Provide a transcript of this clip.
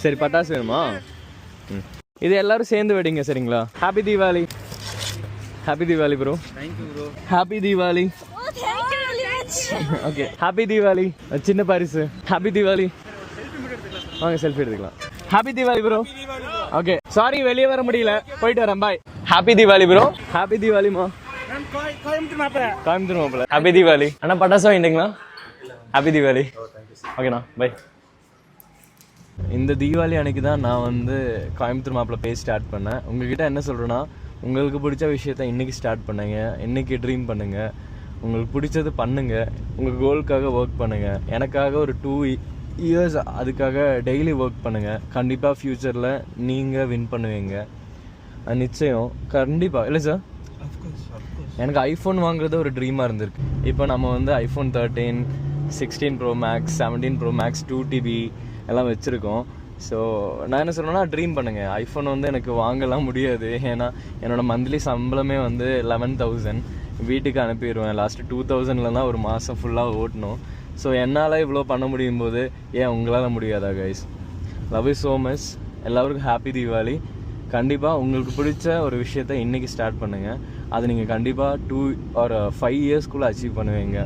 சரி பட்டாசு வேணுமா? இது எல்லாரும் சேர்ந்து வெடிங்க சரிங்களா? Happy Deepavali. Happy Deepavali bro. Thank you bro. Happy Deepavali. Okay happy Deepavali. சின்ன பரிசு. ஹாப்பி தீபாவளி. வாங்க செல்ஃபி எடுத்துக்கலாம். Happy Deepavali bro. Okay sorry வெளியே வர முடியல, போயிட்டு வரேன், bye. Happy Deepavali bro. Happy தீபாவளிமா. கோயம்புத்தூர் மாப்பிள்ள. ஹாப்பி தீபாவளி. அண்ணா பட்டாசு வாங்கிட்டீங்களா? ஹாப்பி தீபாவளி. ஓகேண்ணா பாய். இந்த தீபாவளி அன்னைக்கு தான் நான் வந்து கோயம்புத்தூர் மாப்பிள்ள பேஜ் ஸ்டார்ட் பண்ணேன். உங்ககிட்ட என்ன சொல்கிறேன்னா, உங்களுக்கு பிடிச்ச விஷயத்த இன்றைக்கி ஸ்டார்ட் பண்ணுங்க, இன்றைக்கி ட்ரீம் பண்ணுங்கள், உங்களுக்கு பிடிச்சது பண்ணுங்கள், உங்கள் கோலுக்காக ஒர்க் பண்ணுங்கள். எனக்காக ஒரு 2 இயர்ஸ் அதுக்காக டெய்லி ஒர்க் பண்ணுங்கள். கண்டிப்பாக ஃப்யூச்சரில் நீங்கள் வின் பண்ணுவீங்க, நிச்சயம். கண்டிப்பாக இல்லை சார்? எனக்கு ஐஃபோன் வாங்குறது ஒரு ட்ரீமாக இருந்திருக்கு. இப்போ நம்ம வந்து iPhone 13, 16 Pro Max, 17 Pro Max, 2TB எல்லாம் வச்சுருக்கோம். ஸோ நான் என்ன சொல்கிறேன்னா, ட்ரீம் பண்ணுங்கள். ஐஃபோன் வந்து எனக்கு வாங்கலாம் முடியாது, ஏன்னா என்னோடய மந்த்லி சம்பளமே வந்து 11,000 வீட்டுக்கு அனுப்பிடுவேன். லாஸ்ட்டு 2,000ல தான் ஒரு மாதம் ஃபுல்லாக ஓட்டணும். ஸோ என்னால் இவ்வளோ பண்ண முடியும் போது ஏன் உங்களால் முடியாதா guys? Love you so much. எல்லோருக்கும் ஹாப்பி தீபாவளி. கண்டிப்பாக உங்களுக்கு பிடிச்ச ஒரு விஷயத்த இன்றைக்கி ஸ்டார்ட் பண்ணுங்கள். அது நீங்கள் கண்டிப்பாக 2 or 5 இயர்ஸ்க்குள்ளே அச்சீவ் பண்ணுவீங்க.